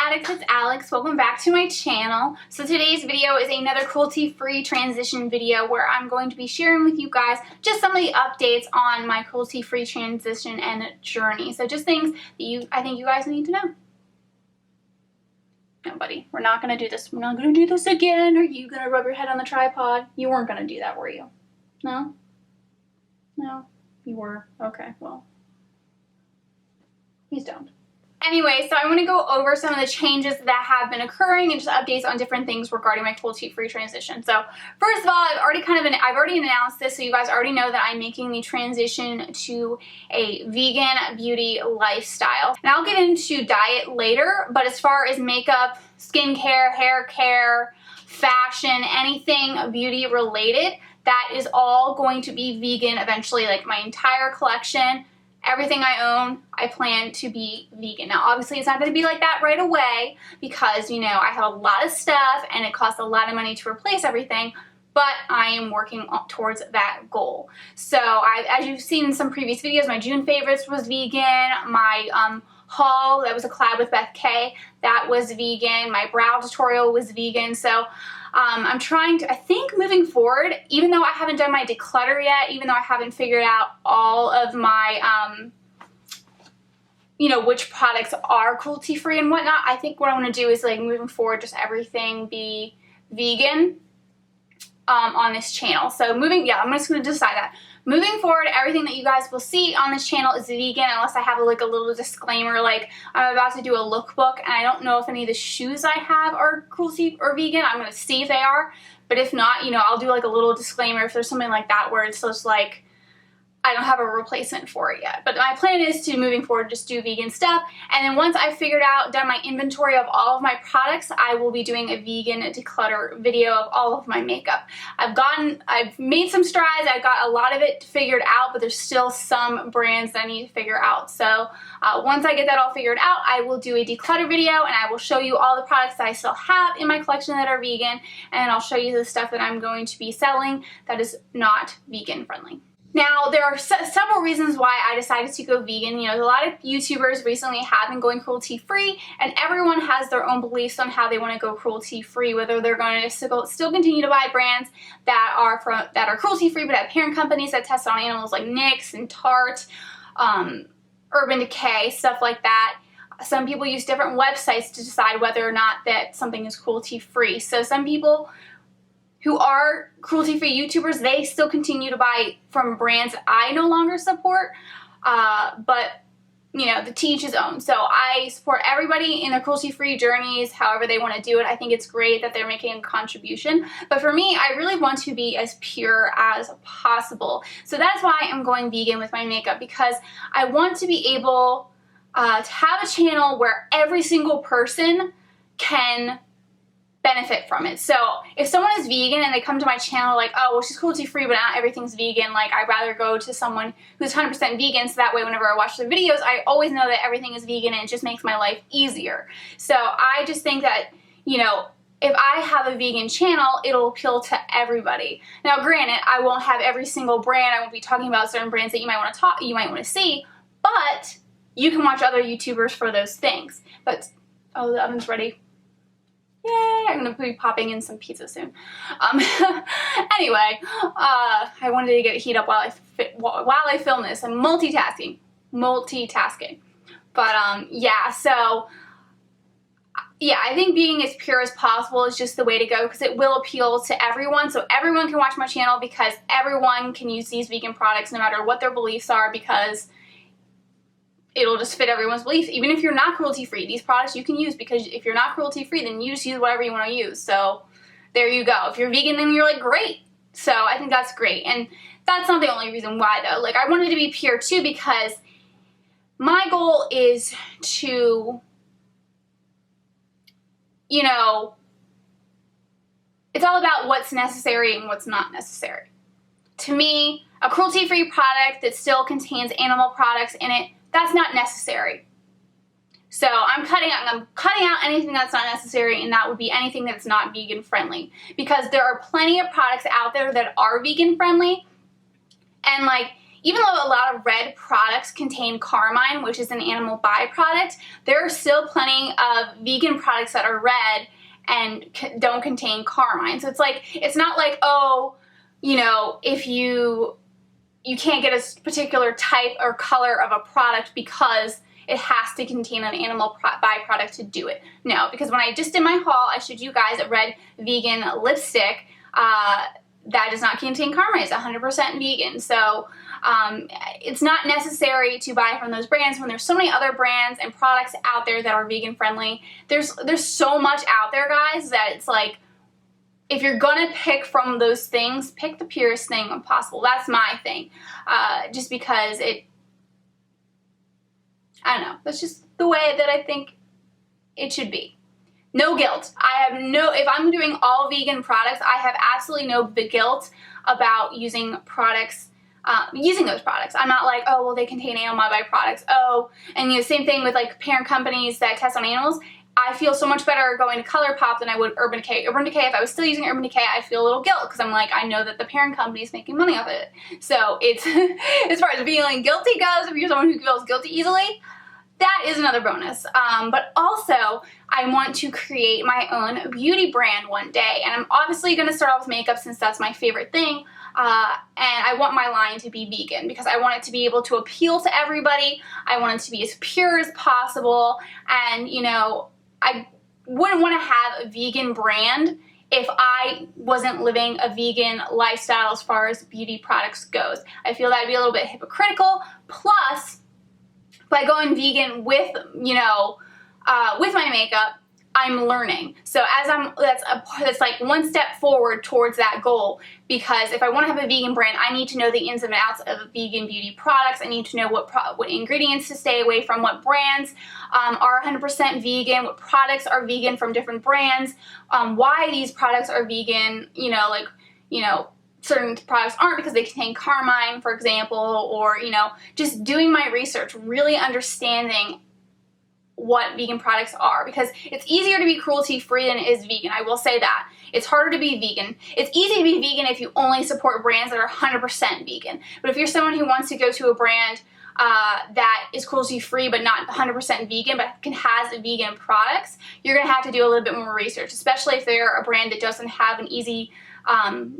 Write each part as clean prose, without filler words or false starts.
Addicts, it's Alex. Welcome back to my channel. So today's video is another cruelty-free transition video where I'm going to be sharing with you guys just some of the updates on my cruelty-free transition and journey. So just things that I think you guys need to know. No, buddy, we're not going to do this. We're not going to do this again. Are you going to rub your head on the tripod? You weren't going to do that, were you? No? No? You were? Okay, well. Please don't. Anyway, so I want to go over some of the changes that have been occurring and just updates on different things regarding my cruelty-free transition. So first of all, I've already announced this, so you guys already know that I'm making the transition to a vegan beauty lifestyle. And I'll get into diet later, but as far as makeup, skincare, hair care, fashion, anything beauty related, that is all going to be vegan eventually, like my entire collection. Everything I own, I plan to be vegan. Now, obviously, it's not going to be like that right away because, you know, I have a lot of stuff and it costs a lot of money to replace everything, but I am working towards that goal. So, as you've seen in some previous videos, my June favorites was vegan. My haul, that was a collab with Beth, that was vegan. My brow tutorial was vegan. So, I'm trying to, I think moving forward, even though I haven't done my declutter yet, even though I haven't figured out all of my, you know, which products are cruelty-free and whatnot, I think what I want to do is, like, moving forward, just everything be vegan on this channel. So I'm just going to decide that. Moving forward, everything that you guys will see on this channel is vegan unless I have a little disclaimer, like I'm about to do a lookbook and I don't know if any of the shoes I have are cruelty or vegan. I'm going to see if they are, but if not, you know, I'll do like a little disclaimer if there's something like that where it's just like I don't have a replacement for it yet. But my plan is to, moving forward, just do vegan stuff. And then once I've done my inventory of all of my products, I will be doing a vegan declutter video of all of my makeup. I've made some strides. I've got a lot of it figured out, but there's still some brands that I need to figure out. So once I get that all figured out, I will do a declutter video and I will show you all the products that I still have in my collection that are vegan. And I'll show you the stuff that I'm going to be selling that is not vegan friendly. Now, there are several reasons why I decided to go vegan. You know, a lot of YouTubers recently have been going cruelty-free, and everyone has their own beliefs on how they want to go cruelty-free, whether they're going to still continue to buy brands that are cruelty-free but have parent companies that test on animals like NYX and Tarte, Urban Decay, stuff like that. Some people use different websites to decide whether or not that something is cruelty-free. So some people who are cruelty-free YouTubers, they still continue to buy from brands that I no longer support, but, you know, to each his own. So I support everybody in their cruelty-free journeys, however they want to do it. I think it's great that they're making a contribution, but for me, I really want to be as pure as possible. So that's why I'm going vegan with my makeup, because I want to be able to have a channel where every single person can benefit from it. So if someone is vegan and they come to my channel like, oh, well, she's cruelty-free, but not everything's vegan, like, I'd rather go to someone who's 100% vegan, so that way whenever I watch their videos, I always know that everything is vegan and it just makes my life easier. So I just think that, you know, if I have a vegan channel, it'll appeal to everybody. Now, granted, I won't have every single brand. I won't be talking about certain brands that you might want to see, but you can watch other YouTubers for those things. But, oh, the oven's ready. Yay, I'm going to be popping in some pizza soon. Anyway, I wanted to get it heat up while I film this. I'm multitasking. But, yeah, so, yeah, I think being as pure as possible is just the way to go because it will appeal to everyone. So everyone can watch my channel because everyone can use these vegan products no matter what their beliefs are, because it'll just fit everyone's beliefs. Even if you're not cruelty-free, these products you can use, because if you're not cruelty-free, then you just use whatever you want to use. So there you go. If you're vegan, then you're like, great. So I think that's great. And that's not the only reason why, though. Like, I wanted to be pure, too, because my goal is to, you know, it's all about what's necessary and what's not necessary. To me, a cruelty-free product that still contains animal products in it, that's not necessary. So I'm cutting out anything that's not necessary, and that would be anything that's not vegan friendly. Because there are plenty of products out there that are vegan friendly, and like, even though a lot of red products contain carmine, which is an animal byproduct, there are still plenty of vegan products that are red and don't contain carmine. So it's like, it's not like, oh, you know, if you can't get a particular type or color of a product because it has to contain an animal byproduct to do it. No, because when I just did my haul, I showed you guys a red vegan lipstick that does not contain carmine. It's 100% vegan. So it's not necessary to buy from those brands when there's so many other brands and products out there that are vegan friendly. There's so much out there, guys, that it's like, if you're gonna pick from those things, pick the purest thing possible. That's my thing. Just because I don't know, that's just the way that I think it should be. No guilt. If I'm doing all vegan products, I have absolutely no guilt about using products, using those products. I'm not like, oh, well, they contain animal byproducts. Oh, and the same thing with like parent companies that test on animals. I feel so much better going to ColourPop than I would Urban Decay. Urban Decay, if I was still using Urban Decay, I feel a little guilt because I'm like, I know that the parent company is making money off of it. So it's, as far as feeling guilty goes, if you're someone who feels guilty easily, that is another bonus. But also, I want to create my own beauty brand one day. And I'm obviously going to start off with makeup since that's my favorite thing. And I want my line to be vegan because I want it to be able to appeal to everybody. I want it to be as pure as possible. And, you know, I wouldn't want to have a vegan brand if I wasn't living a vegan lifestyle as far as beauty products goes. I feel that'd be a little bit hypocritical. Plus, by going vegan with, you know, with my makeup, I'm learning. So that's like one step forward towards that goal, because if I want to have a vegan brand, I need to know the ins and outs of vegan beauty products. I need to know what ingredients to stay away from, what brands are 100% vegan, what products are vegan from different brands, why these products are vegan, you know, like, you know, certain products aren't because they contain carmine, for example, or, you know, just doing my research, really understanding what vegan products are, because it's easier to be cruelty-free than it is vegan. I will say that. It's harder to be vegan. It's easy to be vegan if you only support brands that are 100% vegan. But if you're someone who wants to go to a brand that is cruelty-free but not 100% vegan but has vegan products, you're going to have to do a little bit more research, especially if they're a brand that doesn't have an easy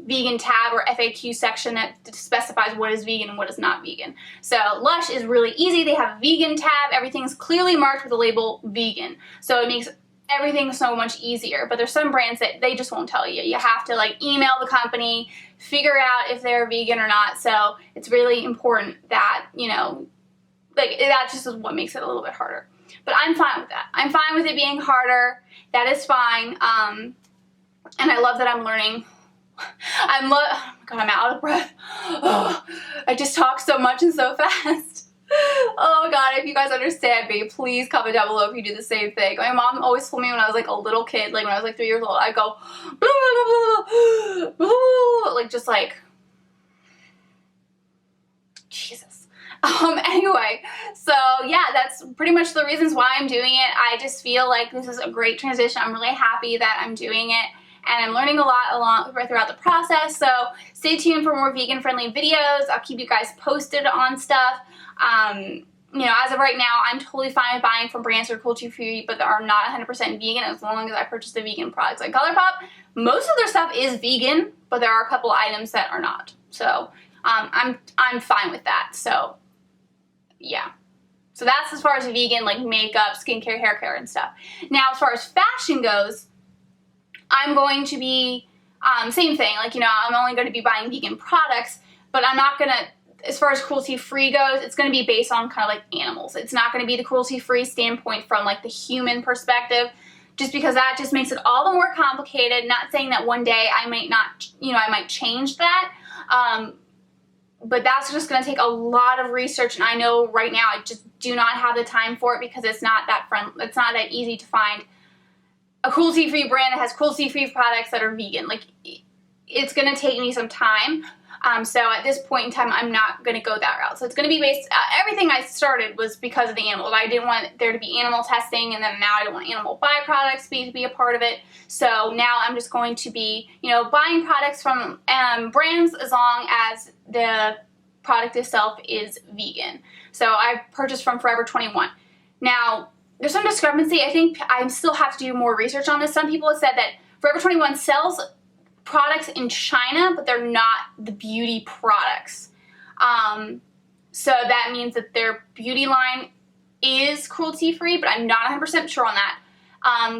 vegan tab or FAQ section that specifies what is vegan and what is not vegan. So Lush is really easy. They have a vegan tab. Everything's clearly marked with the label vegan. So it makes everything so much easier. But there's some brands that they just won't tell you. You have to like email the company, figure out if they're vegan or not. So it's really important that, you know, like that just is what makes it a little bit harder. But I'm fine with that. I'm fine with it being harder. That is fine. And I love that I'm learning. Oh my God, I'm out of breath. Oh, I just talk so much and so fast. Oh my God, if you guys understand me, please comment down below if you do the same thing. My mom always told me when I was like a little kid, like when I was like 3 years old, I'd go blah, blah, blah, blah, like just like, Jesus. Anyway, so yeah, that's pretty much the reasons why I'm doing it. I just feel like this is a great transition. I'm really happy that I'm doing it. And I'm learning a lot throughout the process, so stay tuned for more vegan-friendly videos. I'll keep you guys posted on stuff. You know, as of right now, I'm totally fine with buying from brands that are cruelty-free but that are not 100% vegan as long as I purchase the vegan products. Like ColourPop, most of their stuff is vegan, but there are a couple items that are not. So I'm fine with that. So yeah. So that's as far as vegan, like makeup, skincare, hair care, and stuff. Now, as far as fashion goes, I'm going to be, same thing, like, you know, I'm only going to be buying vegan products, but I'm not going to, as far as cruelty-free goes, it's going to be based on kind of like animals. It's not going to be the cruelty-free standpoint from like the human perspective, just because that just makes it all the more complicated. Not saying that one day I might not, you know, I might change that, but that's just going to take a lot of research, and I know right now I just do not have the time for it because it's not that easy to find a cruelty-free brand that has cruelty-free products that are vegan. Like, it's going to take me some time. So at this point in time, I'm not going to go that route. So it's going to be based, everything I started was because of the animals. I didn't want there to be animal testing, and then now I don't want animal byproducts to be a part of it. So now I'm just going to be, you know, buying products from brands as long as the product itself is vegan. So I purchased from Forever 21. Now, there's some discrepancy. I think I still have to do more research on this. Some people have said that Forever 21 sells products in China, but they're not the beauty products. So that means that their beauty line is cruelty-free, but I'm not 100% sure on that.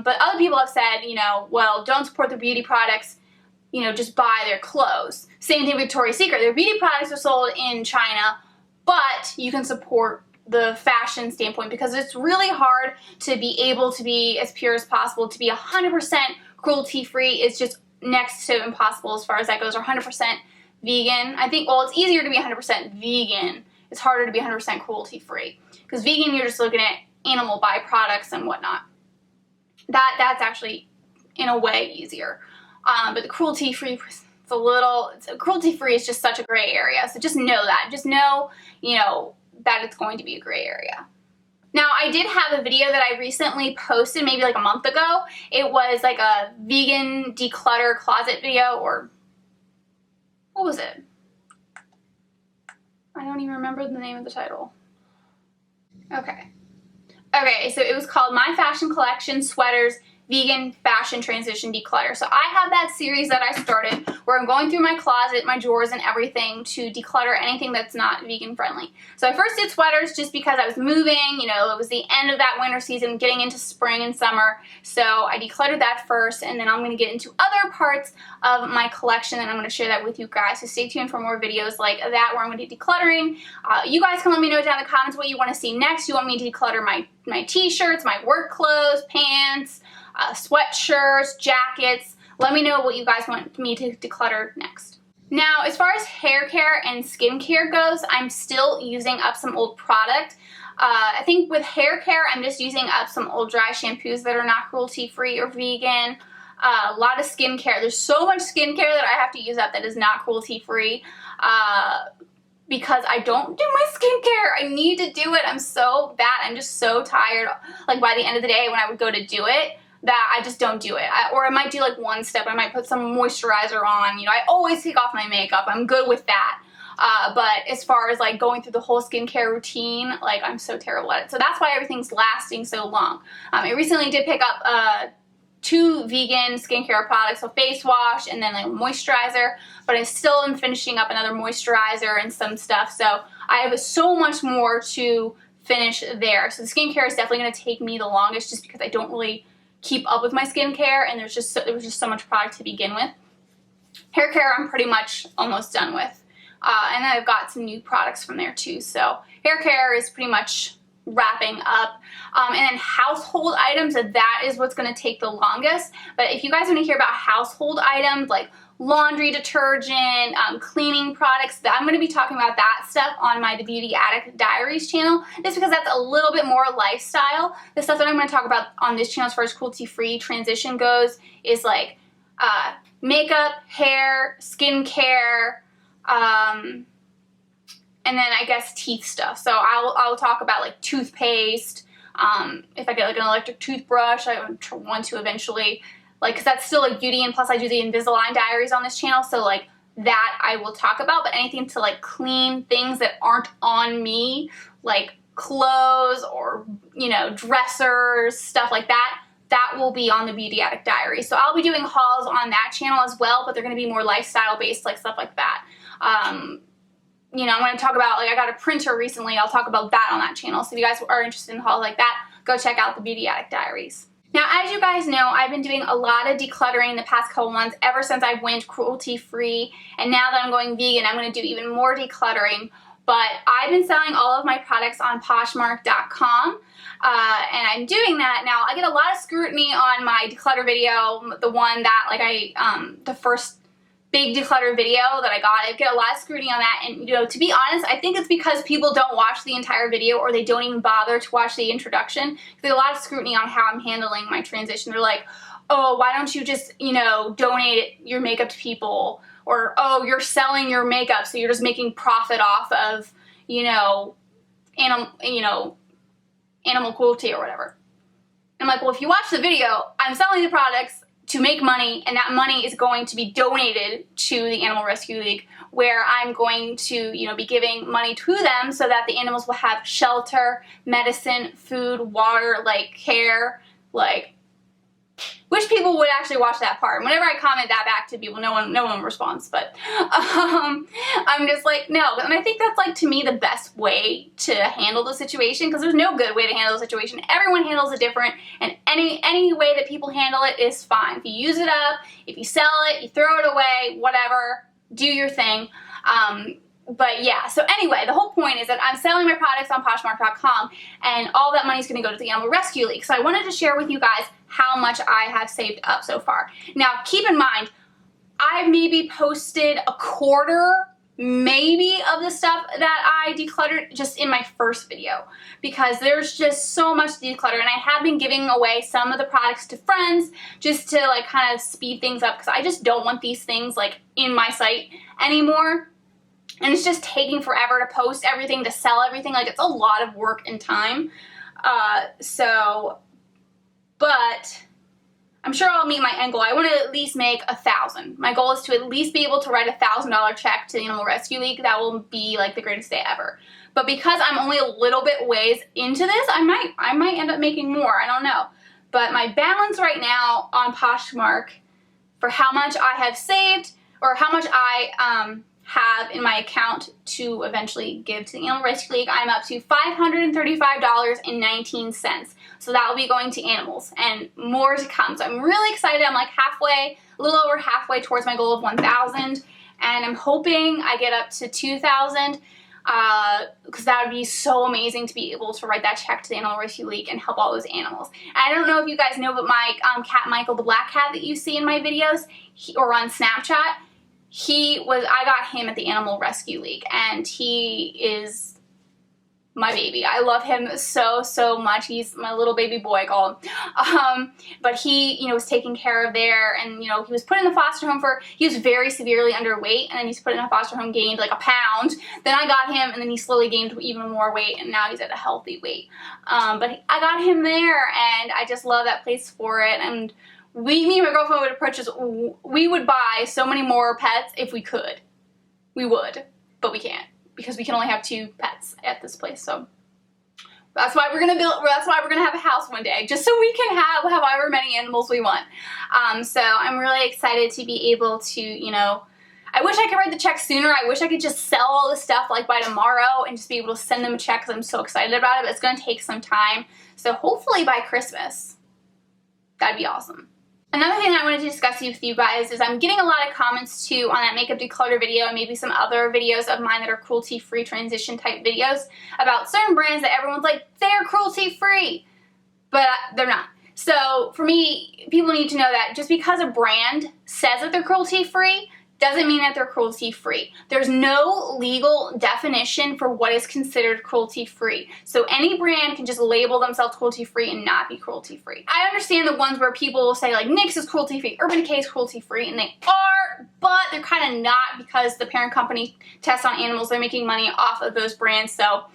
But other people have said, you know, well, don't support their beauty products, you know, just buy their clothes. Same thing with Victoria's Secret. Their beauty products are sold in China, but you can support the fashion standpoint because it's really hard to be able to be as pure as possible. To be 100% cruelty-free is just next to impossible as far as that goes, or 100% vegan. I think, well, it's easier to be 100% vegan. It's harder to be 100% cruelty-free. Because vegan, you're just looking at animal byproducts and whatnot. That's actually, in a way, easier. But the cruelty-free, cruelty-free is just such a gray area. So just know that. Just know, you know, that it's going to be a gray area. Now, I did have a video that I recently posted maybe like a month ago. It was like a vegan declutter closet video, or what was it? I don't even remember the name of the title. Okay, so it was called My Fashion Collection Sweaters Vegan Fashion Transition Declutter. So I have that series that I started where I'm going through my closet, my drawers and everything to declutter anything that's not vegan friendly. So I first did sweaters just because I was moving, you know, it was the end of that winter season, getting into spring and summer. So I decluttered that first, and then I'm going to get into other parts of my collection and I'm going to share that with you guys. So stay tuned for more videos like that where I'm going to be decluttering. You guys can let me know down in the comments what you want to see next. You want me to declutter my t-shirts, my work clothes, pants, sweatshirts, jackets. Let me know what you guys want me to declutter next. Now, as far as hair care and skincare goes, I'm still using up some old product. I think with hair care, I'm just using up some old dry shampoos that are not cruelty-free or vegan. A lot of skincare. There's so much skincare that I have to use up that is not cruelty-free. Because I don't do my skincare. I need to do it. I'm so bad. I'm just so tired. Like by the end of the day when I would go to do it, that I just don't do it. Or I might do like one step. I might put some moisturizer on. You know, I always take off my makeup. I'm good with that. But as far as like going through the whole skincare routine, like I'm so terrible at it. So that's why everything's lasting so long. I recently did pick up 2 vegan skincare products, so face wash and then like moisturizer, but I still am finishing up another moisturizer and some stuff. So I have so much more to finish there. So the skincare is definitely going to take me the longest just because I don't really keep up with my skincare, and there was just so much product to begin with. Hair care I'm pretty much almost done with. And then I've got some new products from there too. So hair care is pretty much wrapping up. And then household items, that is what's going to take the longest. But if you guys want to hear about household items like laundry detergent, cleaning products, I'm going to be talking about that stuff on my The Beauty Attic Diaries channel, just because that's a little bit more lifestyle. The stuff that I'm going to talk about on this channel as far as cruelty-free transition goes is like makeup, hair, skincare, and then I guess teeth stuff. So I'll talk about like toothpaste. If I get like an electric toothbrush, I want to eventually, like, because that's still like beauty, and plus I do the Invisalign Diaries on this channel, so like that I will talk about. But anything to like clean things that aren't on me, like clothes or, you know, dressers, stuff like that, that will be on the Beauty Attic Diaries. So I'll be doing hauls on that channel as well, but they're going to be more lifestyle based, like stuff like that. You know, I'm going to talk about, like, I got a printer recently. I'll talk about that on that channel. So if you guys are interested in hauls like that, go check out the Beauty Attic Diaries. Now, as you guys know, I've been doing a lot of decluttering the past couple months, ever since I went cruelty-free, and now that I'm going vegan, I'm going to do even more decluttering. But I've been selling all of my products on Poshmark.com, and I'm doing that. Now, I get a lot of scrutiny on my declutter video, the one that, like, the first big declutter video that I got. I get a lot of scrutiny on that, and, you know, to be honest, I think it's because people don't watch the entire video, or they don't even bother to watch the introduction. There's a lot of scrutiny on how I'm handling my transition. They're like, oh, why don't you just, you know, donate your makeup to people? Or, oh, you're selling your makeup, so you're just making profit off of, you know, animal cruelty or whatever. I'm like, well, if you watch the video, I'm selling the products to make money, and that money is going to be donated to the Animal Rescue League, where I'm going to, you know, be giving money to them so that the animals will have shelter, medicine, food, water, like care, like, wish people would actually watch that part. Whenever I comment that back to people, no one responds, but I'm just like, no. And I think that's, like, to me, the best way to handle the situation, because there's no good way to handle the situation. Everyone handles it different, and any way that people handle it is fine. If you use it up, if you sell it, you throw it away, whatever, do your thing. But yeah, so anyway, the whole point is that I'm selling my products on Poshmark.com, and all that money is going to go to the Animal Rescue League. So I wanted to share with you guys how much I have saved up so far. Now, keep in mind, I've maybe posted a quarter, maybe, of the stuff that I decluttered just in my first video, because there's just so much to declutter, and I have been giving away some of the products to friends just to, like, kind of speed things up, because I just don't want these things, like, in my site anymore. And it's just taking forever to post everything, to sell everything. Like, it's a lot of work and time. But I'm sure I'll meet my end goal. I want to at least make 1,000. My goal is to at least be able to write a $1,000 check to the Animal Rescue League. That will be, like, the greatest day ever. But because I'm only a little bit ways into this, I might end up making more. I don't know. But my balance right now on Poshmark for how much I have saved, or how much I have in my account to eventually give to the Animal Rescue League, I'm up to $535.19. So that will be going to animals, and more to come. So I'm really excited. I'm like halfway, a little over halfway towards my goal of 1,000, and I'm hoping I get up to 2,000, because that would be so amazing to be able to write that check to the Animal Rescue League and help all those animals. I don't know if you guys know, but my cat Michael, the black cat that you see in my videos, or on Snapchat, I got him at the Animal Rescue League, and he is my baby. I love him so, so much. He's my little baby boy, I call him. But he, you know, was taken care of there, and, you know, he was put in the foster home he was very severely underweight, and then he's put in a foster home, gained like 1 pound. Then I got him, and then he slowly gained even more weight, and now he's at a healthy weight. But I got him there, and I just love that place for it. And me and my girlfriend would purchase, we would buy so many more pets if we could. We would, but we can't, because we can only have 2 pets at this place. So that's why we're gonna have a house one day, just so we can have however many animals we want. So I'm really excited to be able to, you know, I wish I could write the check sooner. I wish I could just sell all this stuff, like, by tomorrow, and just be able to send them a check, because I'm so excited about it. But it's gonna take some time. So hopefully by Christmas, that'd be awesome. Another thing that I wanted to discuss with you guys is I'm getting a lot of comments too on that makeup declutter video, and maybe some other videos of mine that are cruelty-free transition type videos, about certain brands that everyone's like, they're cruelty-free, but they're not. So for me, people need to know that just because a brand says that they're cruelty-free doesn't mean that they're cruelty-free. There's no legal definition for what is considered cruelty-free. So any brand can just label themselves cruelty-free and not be cruelty-free. I understand the ones where people will say, like, NYX is cruelty-free, Urban Decay is cruelty-free, and they are, but they're kind of not, because the parent company tests on animals. They're making money off of those brands, so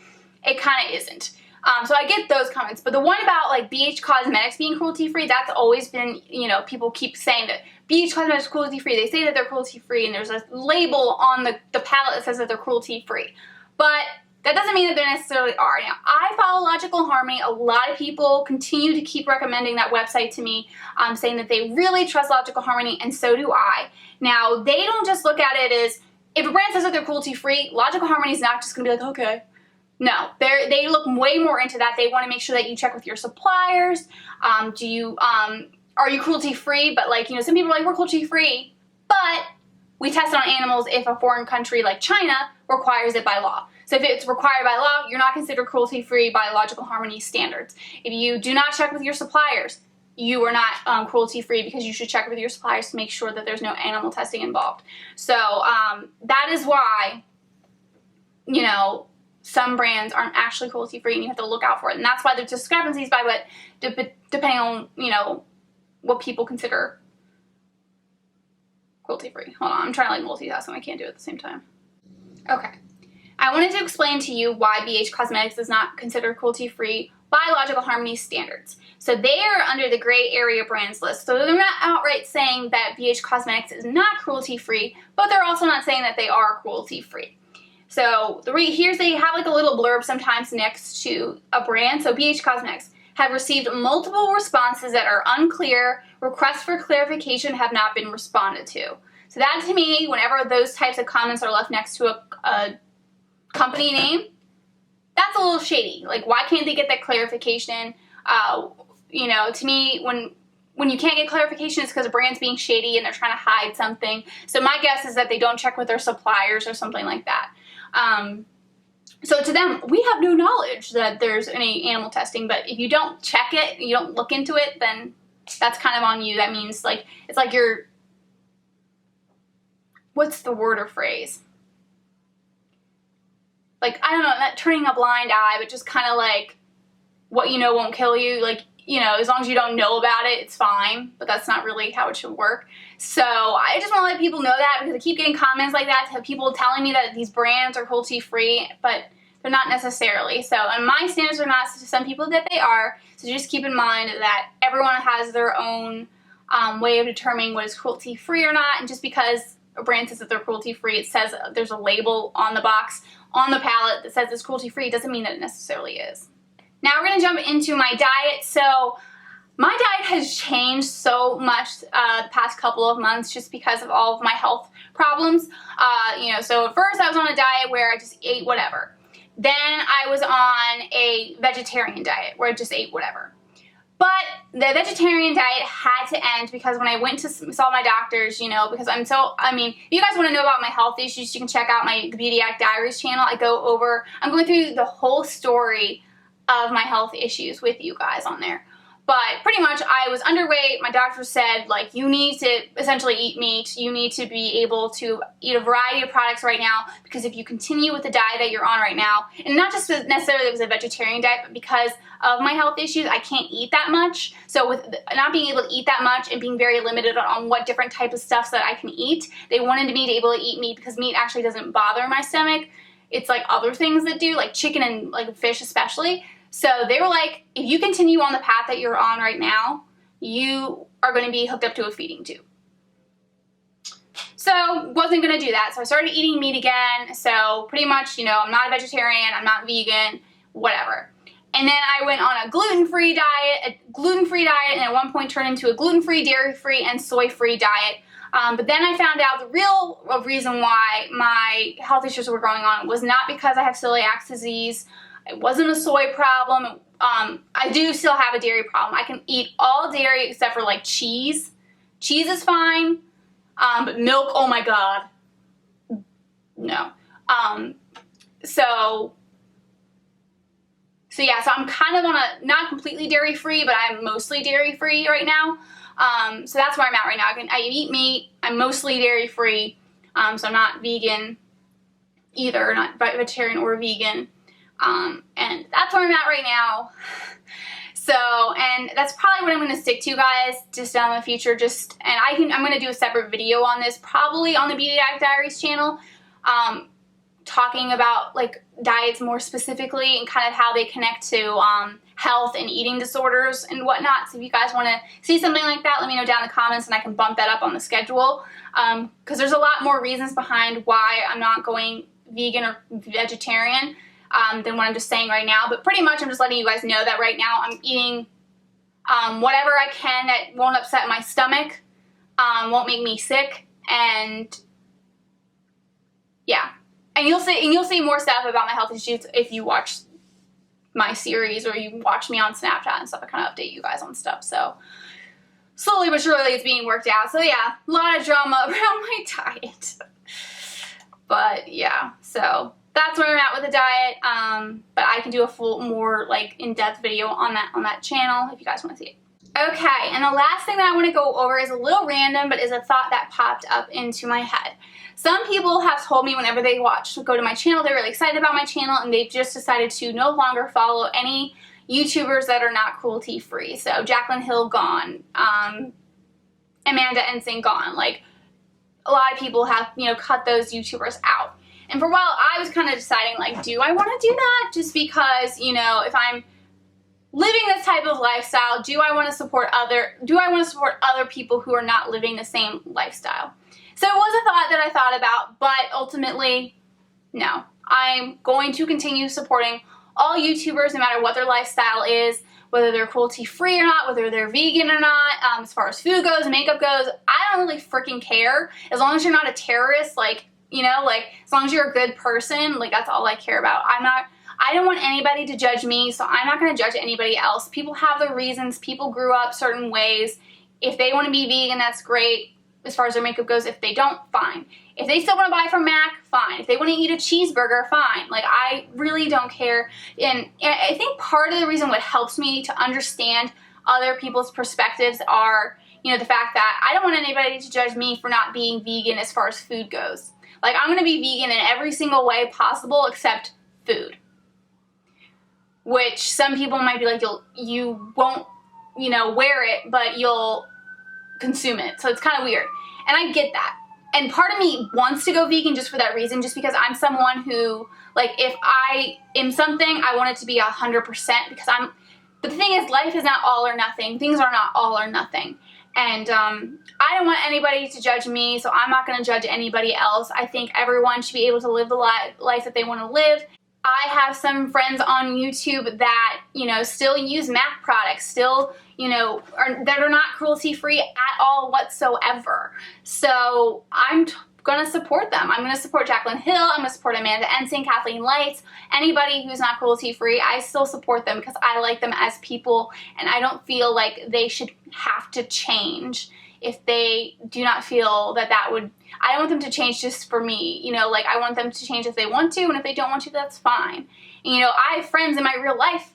it kind of isn't. So I get those comments, but the one about, like, BH Cosmetics being cruelty-free, that's always been, you know, people keep saying that BH Cosmetics is cruelty-free. They say that they're cruelty-free, and there's a label on the palette that says that they're cruelty-free. But that doesn't mean that they necessarily are. Now, I follow Logical Harmony. A lot of people continue to keep recommending that website to me, saying that they really trust Logical Harmony, and so do I. Now, they don't just look at it as, if a brand says that they're cruelty-free, Logical Harmony is not just going to be like, okay. No, they look way more into that. They want to make sure that you check with your suppliers. Are you cruelty-free? But, like, you know, some people are like, we're cruelty-free, but we test it on animals if a foreign country like China requires it by law. So if it's required by law, you're not considered cruelty-free by Logical Harmony standards. If you do not check with your suppliers, you are not cruelty-free, because you should check with your suppliers to make sure that there's no animal testing involved. So that is why, you know, some brands aren't actually cruelty-free, and you have to look out for it. And that's why there's discrepancies by what, depending on, you know, what people consider cruelty-free. Hold on, I'm trying to, like, multitask and I can't do it at the same time. Okay. I wanted to explain to you why BH Cosmetics is not considered cruelty-free, Biological Harmony standards. So they are under the gray area brands list. So they're not outright saying that BH Cosmetics is not cruelty-free, but they're also not saying that they are cruelty-free. So here's they have like a little blurb sometimes next to a brand. So BH Cosmetics have received multiple responses that are unclear. Requests for clarification have not been responded to. So that to me, whenever those types of comments are left next to a company name, that's a little shady. Like, why can't they get that clarification? You know, to me, when you can't get clarification, it's because a brand's being shady and they're trying to hide something. So my guess is that they don't check with their suppliers or something like that. So to them, we have no knowledge that there's any animal testing, but if you don't check it, you don't look into it, then that's kind of on you. That means, like, it's like you're, what's the word or phrase? Like, I don't know, not turning a blind eye, but just kind of like, what you know won't kill you. Like, you know, as long as you don't know about it, it's fine, but that's not really how it should work. So I just want to let people know that, because I keep getting comments like that to people telling me that these brands are cruelty-free, but they're not necessarily. So, and my standards are not, to some people that they are, so just keep in mind that everyone has their own way of determining what is cruelty-free or not, and just because a brand says that they're cruelty-free, it says there's a label on the box, on the pallet that says it's cruelty-free, doesn't mean that it necessarily is. Now we're going to jump into my diet. So my diet has changed so much the past couple of months just because of all of my health problems. You know, so at first I was on a diet where I just ate whatever. Then I was on a vegetarian diet where I just ate whatever. But the vegetarian diet had to end because when I went to saw my doctors, you know, because I mean, if you guys want to know about my health issues, you can check out my Attic Diaries channel. I'm going through the whole story of my health issues with you guys on there. But pretty much I was underweight. My doctor said, like, you need to essentially eat meat. You need to be able to eat a variety of products right now, because if you continue with the diet that you're on right now, and not just necessarily it was a vegetarian diet, but because of my health issues, I can't eat that much. So with not being able to eat that much and being very limited on what different type of stuff that I can eat, they wanted me to be able to eat meat because meat actually doesn't bother my stomach. It's like other things that do, like chicken and like fish especially. So they were like, if you continue on the path that you're on right now, you are going to be hooked up to a feeding tube. So wasn't going to do that. So I started eating meat again. So pretty much, you know, I'm not a vegetarian, I'm not vegan, whatever. And then I went on a gluten-free diet, and at one point turned into a gluten-free, dairy-free, and soy-free diet. But then I found out the real reason why my health issues were going on was not because I have celiac disease. It wasn't a soy problem. I do still have a dairy problem. I can eat all dairy except for like cheese. Cheese is fine. But milk, oh my God. No. So yeah, so I'm kind of on a, not completely dairy free, but I'm mostly dairy free right now. So that's where I'm at right now. I eat meat. I'm mostly dairy free. So I'm not vegan either, not vegetarian or vegan. And that's where I'm at right now. So, and that's probably what I'm going to stick to, guys, just down in the future. I'm going to do a separate video on this, probably on the Attic Diaries channel, talking about like diets more specifically and kind of how they connect to health and eating disorders and whatnot. So if you guys want to see something like that, let me know down in the comments and I can bump that up on the schedule. Because there's a lot more reasons behind why I'm not going vegan or vegetarian than what I'm just saying right now. But pretty much I'm just letting you guys know that right now I'm eating whatever I can that won't upset my stomach, won't make me sick, and yeah. And you'll see more stuff about my health issues if you watch my series or you watch me on Snapchat and stuff. I kind of update you guys on stuff. So slowly but surely it's being worked out. So yeah, a lot of drama around my diet. But yeah, so that's where I'm at with the diet. But I can do a full, more like in-depth video on that channel if you guys want to see it. Okay, and the last thing that I want to go over is a little random, but is a thought that popped up into my head. Some people have told me whenever they go to my channel, they're really excited about my channel, and they've just decided to no longer follow any YouTubers that are not cruelty-free. So Jaclyn Hill gone, Amanda Ensing gone. Like, a lot of people have, you know, cut those YouTubers out. And for a while, I was kind of deciding, like, do I want to do that? Just because, you know, if I'm living this type of lifestyle? Do I want to support other people who are not living the same lifestyle? So it was a thought that I thought about, but ultimately, no. I'm going to continue supporting all YouTubers no matter what their lifestyle is, whether they're cruelty-free or not, whether they're vegan or not, as far as food goes, makeup goes. I don't really freaking care. As long as you're not a terrorist, like, you know, like, as long as you're a good person, like, that's all I care about. I don't want anybody to judge me, so I'm not going to judge anybody else. People have their reasons. People grew up certain ways. If they want to be vegan, that's great as far as their makeup goes. If they don't, fine. If they still want to buy from Mac, fine. If they want to eat a cheeseburger, fine. Like, I really don't care. And I think part of the reason what helps me to understand other people's perspectives are, you know, the fact that I don't want anybody to judge me for not being vegan as far as food goes. Like, I'm going to be vegan in every single way possible except food. Which some people might be like, you won't, you know, wear it, but you'll consume it. So it's kind of weird. And I get that. And part of me wants to go vegan just for that reason, just because I'm someone who, like, if I am something, I want it to be 100% because but the thing is, life is not all or nothing. Things are not all or nothing. And I don't want anybody to judge me, so I'm not going to judge anybody else. I think everyone should be able to live the life that they want to live. I have some friends on YouTube that, you know, still use MAC products, still, you know, that are not cruelty-free at all whatsoever. So I'm going to support them. I'm going to support Jaclyn Hill. I'm going to support Amanda Ensign, Kathleen Lights, anybody who's not cruelty-free. I still support them because I like them as people, and I don't feel like they should have to change if they do not feel that would, I don't want them to change just for me, you know, like, I want them to change if they want to, and if they don't want to, that's fine. And, you know, I have friends in my real life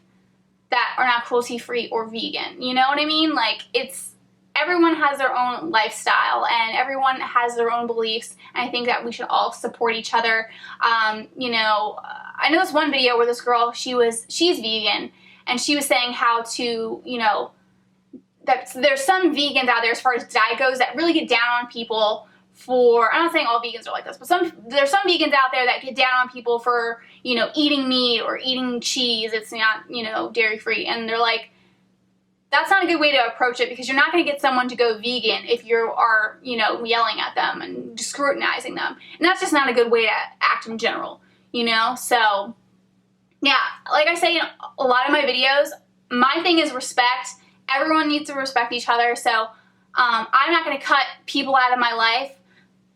that are not cruelty-free or vegan, you know what I mean? Like, everyone has their own lifestyle, and everyone has their own beliefs, and I think that we should all support each other. You know, I know this one video where this girl, she's vegan, and she was saying how to, you know, that there's some vegans out there as far as diet goes that really get down on people for, I'm not saying all vegans are like this, but there's some vegans out there that get down on people for, you know, eating meat or eating cheese. It's not, you know, dairy free. And they're like, that's not a good way to approach it, because you're not going to get someone to go vegan if you are, you know, yelling at them and scrutinizing them. And that's just not a good way to act in general, you know? So, yeah, like I say in a lot of my videos, my thing is respect. Everyone needs to respect each other, so I'm not going to cut people out of my life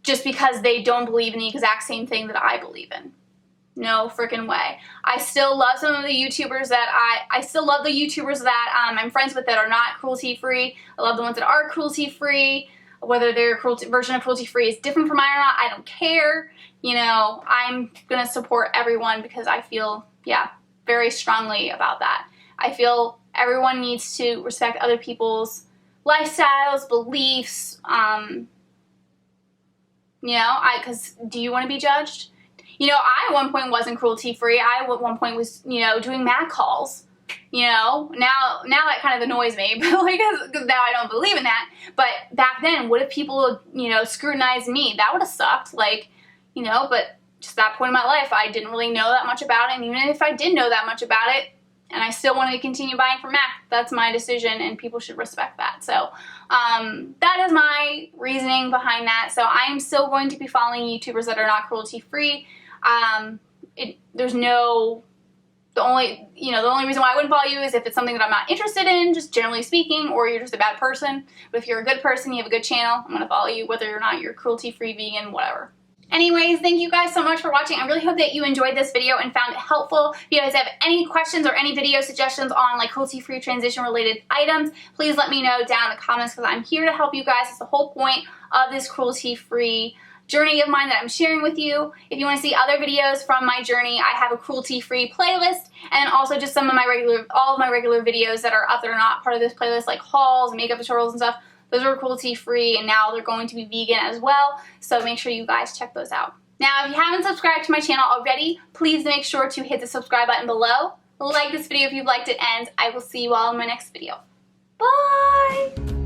just because they don't believe in the exact same thing that I believe in. No freaking way. I still love some of the YouTubers that I still love the YouTubers that I'm friends with that are not cruelty-free. I love the ones that are cruelty-free. Whether their version of cruelty-free is different from mine or not, I don't care. You know, I'm going to support everyone because I feel, yeah, very strongly about that. I feel everyone needs to respect other people's lifestyles, beliefs, you know, because do you want to be judged? You know, I at one point wasn't cruelty-free. I at one point was, you know, doing MAC calls, you know. Now that kind of annoys me, but like, because now I don't believe in that. But back then, what if people, you know, scrutinized me? That would have sucked, like, you know, but just that point in my life, I didn't really know that much about it. And even if I did know that much about it, and I still wanted to continue buying from Mac, that's my decision, and people should respect that. So that is my reasoning behind that. So I am still going to be following YouTubers that are not cruelty-free. The only reason why I wouldn't follow you is if it's something that I'm not interested in, just generally speaking, or you're just a bad person. But if you're a good person, you have a good channel, I'm going to follow you, whether or not you're cruelty-free, vegan, whatever. Anyways, thank you guys so much for watching. I really hope that you enjoyed this video and found it helpful. If you guys have any questions or any video suggestions on like cruelty-free transition related items, please let me know down in the comments, because I'm here to help you guys. It's the whole point of this cruelty-free journey of mine that I'm sharing with you. If you want to see other videos from my journey, I have a cruelty-free playlist, and also just all of my regular videos that are up that are not part of this playlist, like hauls, makeup tutorials and stuff. Those are cruelty-free, and now they're going to be vegan as well, so make sure you guys check those out. Now, if you haven't subscribed to my channel already, please make sure to hit the subscribe button below. Like this video if you've liked it, and I will see you all in my next video. Bye!